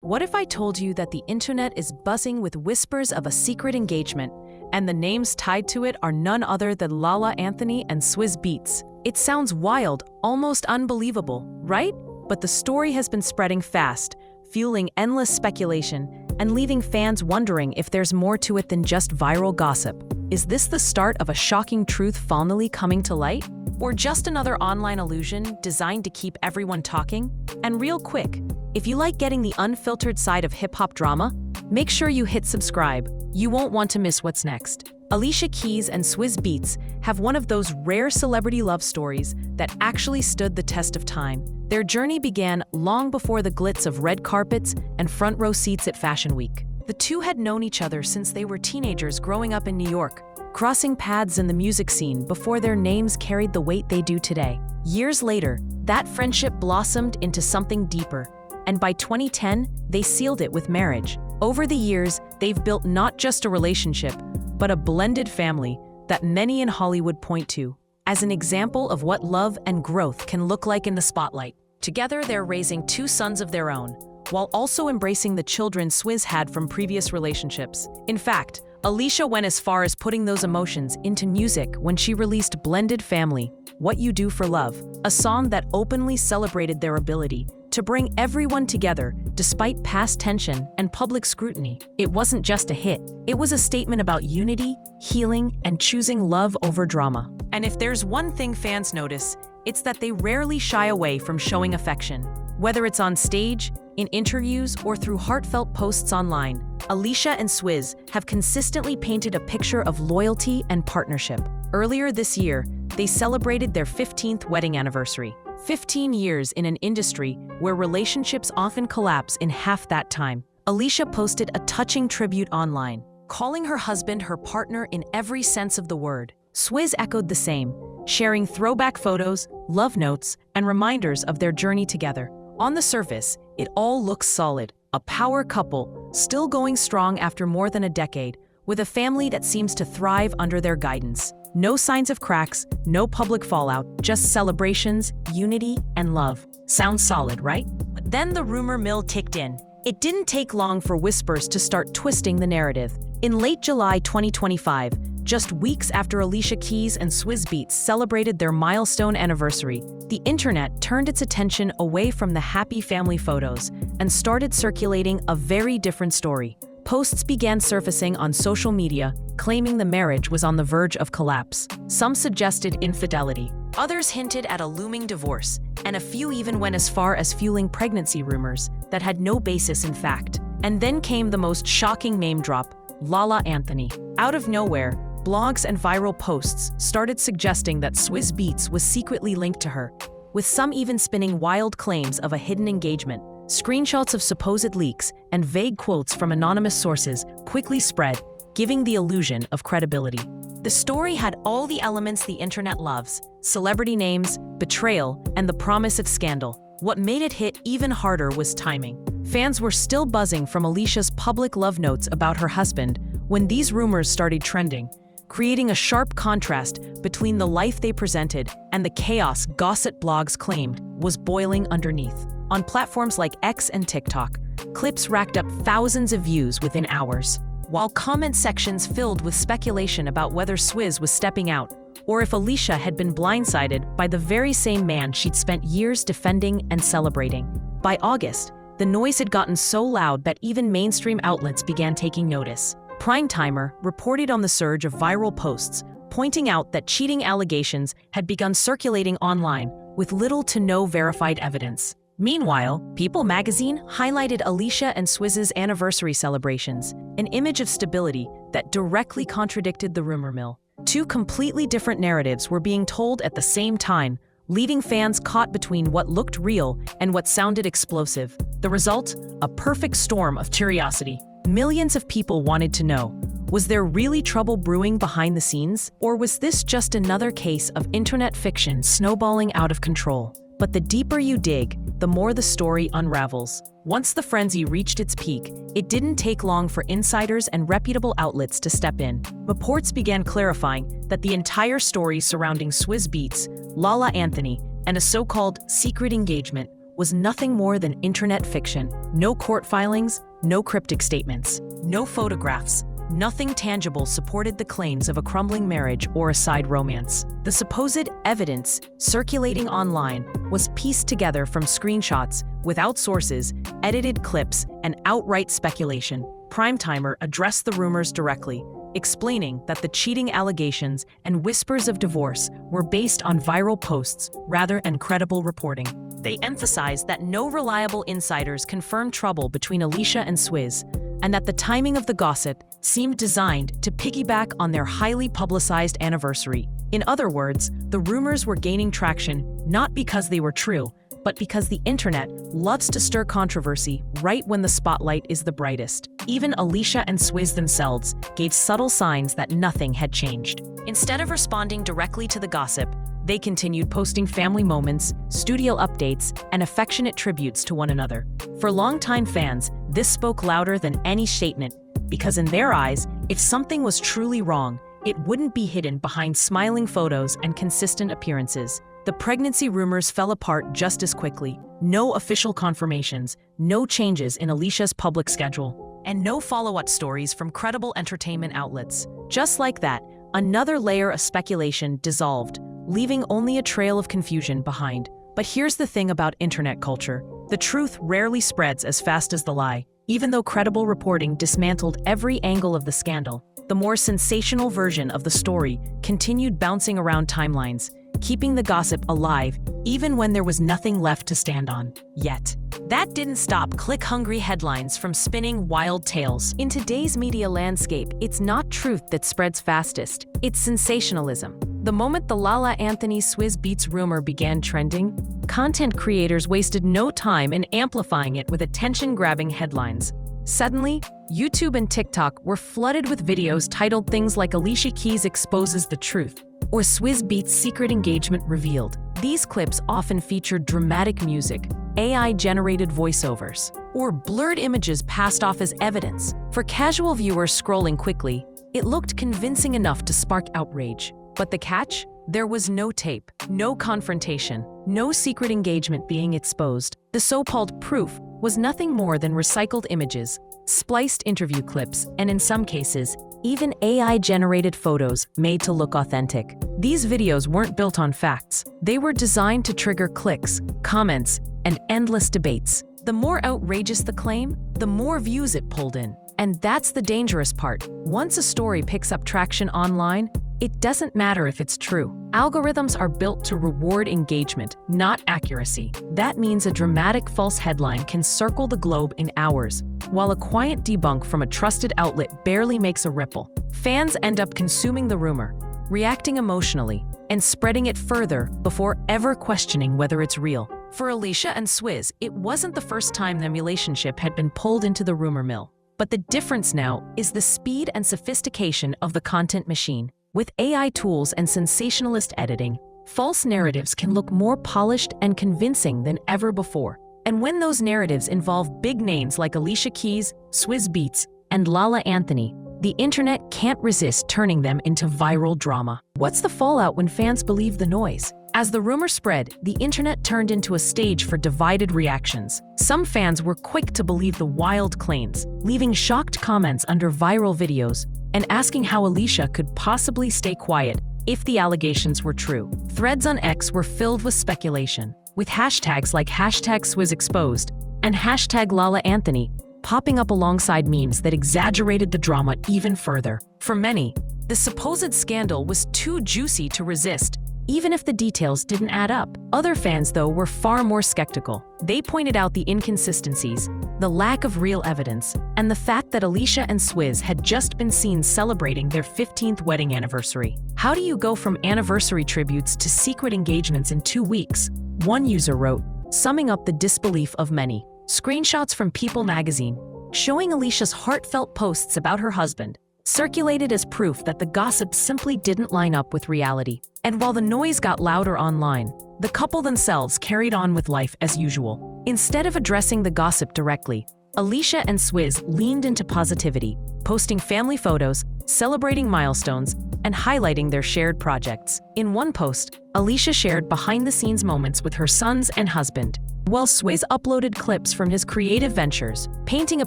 What if I told you that the internet is buzzing with whispers of a secret engagement, and the names tied to it are none other than Lala Anthony and Swizz Beatz? It sounds wild, almost unbelievable, right? But the story has been spreading fast, fueling endless speculation and leaving fans wondering if there's more to it than just viral gossip. Is this the start of a shocking truth finally coming to light? Or just another online illusion designed to keep everyone talking? And real quick, if you like getting the unfiltered side of hip-hop drama, make sure you hit subscribe. You won't want to miss what's next. Alicia Keys and Swizz Beatz have one of those rare celebrity love stories that actually stood the test of time. Their journey began long before the glitz of red carpets and front row seats at Fashion Week. The two had known each other since they were teenagers growing up in New York, crossing paths in the music scene before their names carried the weight they do today. Years later, that friendship blossomed into something deeper, and by 2010, they sealed it with marriage. Over the years, they've built not just a relationship, but a blended family that many in Hollywood point to as an example of what love and growth can look like in the spotlight. Together, they're raising two sons of their own, while also embracing the children Swizz had from previous relationships. In fact, Alicia went as far as putting those emotions into music when she released Blended Family, What You Do for Love, a song that openly celebrated their ability to bring everyone together despite past tension and public scrutiny. It wasn't just a hit, it was a statement about unity, healing, and choosing love over drama. And if there's one thing fans notice, it's that they rarely shy away from showing affection. Whether it's on stage, in interviews, or through heartfelt posts online, Alicia and Swizz have consistently painted a picture of loyalty and partnership. Earlier this year, they celebrated their 15th wedding anniversary. 15 years in an industry where relationships often collapse in half that time. Alicia posted a touching tribute online, calling her husband her partner in every sense of the word. Swizz echoed the same, sharing throwback photos, love notes, and reminders of their journey together. On the surface, it all looks solid. A power couple, still going strong after more than a decade, with a family that seems to thrive under their guidance. No signs of cracks, no public fallout, just celebrations, unity, and love. Sounds solid, right? But then the rumor mill ticked in. It didn't take long for whispers to start twisting the narrative. In late July 2025, just weeks after Alicia Keys and Swizz Beatz celebrated their milestone anniversary, the internet turned its attention away from the happy family photos and started circulating a very different story. Posts began surfacing on social media, claiming the marriage was on the verge of collapse. Some suggested infidelity, others hinted at a looming divorce, and a few even went as far as fueling pregnancy rumors that had no basis in fact. And then came the most shocking name drop, Lala Anthony. Out of nowhere, blogs and viral posts started suggesting that Swizz Beatz was secretly linked to her, with some even spinning wild claims of a hidden engagement. Screenshots of supposed leaks and vague quotes from anonymous sources quickly spread, giving the illusion of credibility. The story had all the elements the internet loves: celebrity names, betrayal, and the promise of scandal. What made it hit even harder was timing. Fans were still buzzing from Alicia's public love notes about her husband when these rumors started trending, creating a sharp contrast between the life they presented and the chaos gossip blogs claimed was boiling underneath. On platforms like X and TikTok, clips racked up thousands of views within hours, while comment sections filled with speculation about whether Swizz was stepping out or if Alicia had been blindsided by the very same man she'd spent years defending and celebrating. By August, the noise had gotten so loud that even mainstream outlets began taking notice. Primetimer reported on the surge of viral posts, pointing out that cheating allegations had begun circulating online with little to no verified evidence. Meanwhile, People magazine highlighted Alicia and Swizz's anniversary celebrations, an image of stability that directly contradicted the rumor mill. Two completely different narratives were being told at the same time, leaving fans caught between what looked real and what sounded explosive. The result? A perfect storm of curiosity. Millions of people wanted to know, was there really trouble brewing behind the scenes? Or was this just another case of internet fiction snowballing out of control? But the deeper you dig, the more the story unravels. Once the frenzy reached its peak, it didn't take long for insiders and reputable outlets to step in. Reports began clarifying that the entire story surrounding Swizz Beatz, Lala Anthony, and a so-called secret engagement was nothing more than internet fiction. No court filings, no cryptic statements, no photographs. Nothing tangible supported the claims of a crumbling marriage or a side romance. The supposed evidence circulating online was pieced together from screenshots without sources, edited clips, and outright speculation. Primetimer addressed the rumors directly, explaining that the cheating allegations and whispers of divorce were based on viral posts rather than credible reporting. They emphasized that no reliable insiders confirmed trouble between Alicia and Swizz, and that the timing of the gossip seemed designed to piggyback on their highly publicized anniversary. In other words, the rumors were gaining traction not because they were true, but because the internet loves to stir controversy right when the spotlight is the brightest. Even Alicia and Swizz themselves gave subtle signs that nothing had changed. Instead of responding directly to the gossip, they continued posting family moments, studio updates, and affectionate tributes to one another. For longtime fans, this spoke louder than any statement, because in their eyes, if something was truly wrong, it wouldn't be hidden behind smiling photos and consistent appearances. The pregnancy rumors fell apart just as quickly. No official confirmations, no changes in Alicia's public schedule, and no follow-up stories from credible entertainment outlets. Just like that, another layer of speculation dissolved, leaving only a trail of confusion behind. But here's the thing about internet culture. The truth rarely spreads as fast as the lie. Even though credible reporting dismantled every angle of the scandal, the more sensational version of the story continued bouncing around timelines, keeping the gossip alive even when there was nothing left to stand on. Yet, that didn't stop click-hungry headlines from spinning wild tales. In today's media landscape, it's not truth that spreads fastest, it's sensationalism. The moment the Lala Anthony Swizz Beatz rumor began trending, content creators wasted no time in amplifying it with attention-grabbing headlines. Suddenly, YouTube and TikTok were flooded with videos titled things like Alicia Keys exposes the truth, or Swizz Beatz' secret engagement revealed. These clips often featured dramatic music, AI-generated voiceovers, or blurred images passed off as evidence. For casual viewers scrolling quickly, it looked convincing enough to spark outrage. But the catch? There was no tape, no confrontation, no secret engagement being exposed. The so-called proof was nothing more than recycled images, spliced interview clips, and in some cases, even AI-generated photos made to look authentic. These videos weren't built on facts. They were designed to trigger clicks, comments, and endless debates. The more outrageous the claim, the more views it pulled in. And that's the dangerous part. Once a story picks up traction online, it doesn't matter if it's true. Algorithms are built to reward engagement, not accuracy. That means a dramatic false headline can circle the globe in hours, while a quiet debunk from a trusted outlet barely makes a ripple. Fans end up consuming the rumor, reacting emotionally, and spreading it further before ever questioning whether it's real. For Alicia and Swizz, it wasn't the first time their relationship had been pulled into the rumor mill. But the difference now is the speed and sophistication of the content machine. With AI tools and sensationalist editing, false narratives can look more polished and convincing than ever before. And when those narratives involve big names like Alicia Keys, Swizz Beatz, and Lala Anthony, the internet can't resist turning them into viral drama. What's the fallout when fans believe the noise? As the rumor spread, the internet turned into a stage for divided reactions. Some fans were quick to believe the wild claims, leaving shocked comments under viral videos and asking how Alicia could possibly stay quiet if the allegations were true. Threads on X were filled with speculation, with hashtags like #SwizzExposed and #LalaAnthony popping up alongside memes that exaggerated the drama even further. For many, the supposed scandal was too juicy to resist, even if the details didn't add up. Other fans, though, were far more skeptical. They pointed out the inconsistencies, the lack of real evidence, and the fact that Alicia and Swizz had just been seen celebrating their 15th wedding anniversary. How do you go from anniversary tributes to secret engagements in 2 weeks? One user wrote, summing up the disbelief of many. Screenshots from People magazine, showing Alicia's heartfelt posts about her husband, circulated as proof that the gossip simply didn't line up with reality. And while the noise got louder online, the couple themselves carried on with life as usual. Instead of addressing the gossip directly, Alicia and Swizz leaned into positivity, posting family photos, celebrating milestones, and highlighting their shared projects. In one post, Alicia shared behind-the-scenes moments with her sons and husband, while Swizz uploaded clips from his creative ventures, painting a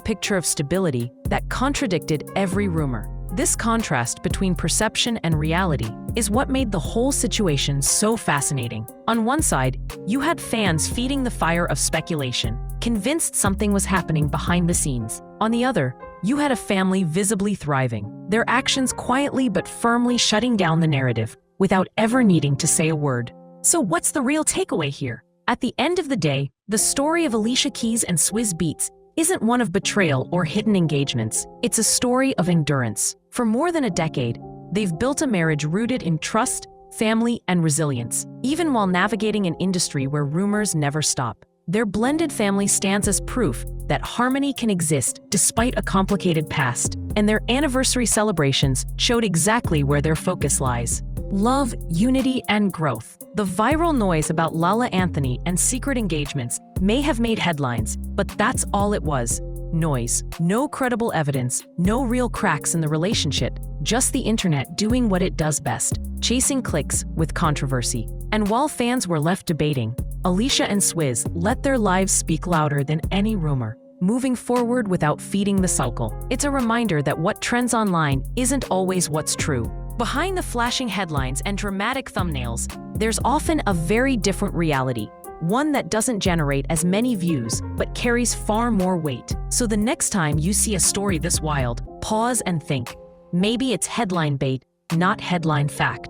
picture of stability that contradicted every rumor. This contrast between perception and reality is what made the whole situation so fascinating. On one side, you had fans feeding the fire of speculation, convinced something was happening behind the scenes. On the other, you had a family visibly thriving, their actions quietly but firmly shutting down the narrative without ever needing to say a word. So what's the real takeaway here? At the end of the day, the story of Alicia Keys and Swizz Beatz isn't one of betrayal or hidden engagements. It's a story of endurance. For more than a decade, they've built a marriage rooted in trust, family, and resilience, even while navigating an industry where rumors never stop. Their blended family stands as proof that harmony can exist despite a complicated past, and their anniversary celebrations showed exactly where their focus lies: love, unity, and growth. The viral noise about Lala Anthony and secret engagements may have made headlines, but that's all it was: noise. No credible evidence, no real cracks in the relationship, just the internet doing what it does best, chasing clicks with controversy. And while fans were left debating, Alicia and Swizz let their lives speak louder than any rumor, moving forward without feeding the cycle. It's a reminder that what trends online isn't always what's true. Behind the flashing headlines and dramatic thumbnails, there's often a very different reality, one that doesn't generate as many views but carries far more weight. So the next time you see a story this wild, pause and think. Maybe it's headline bait, not headline fact.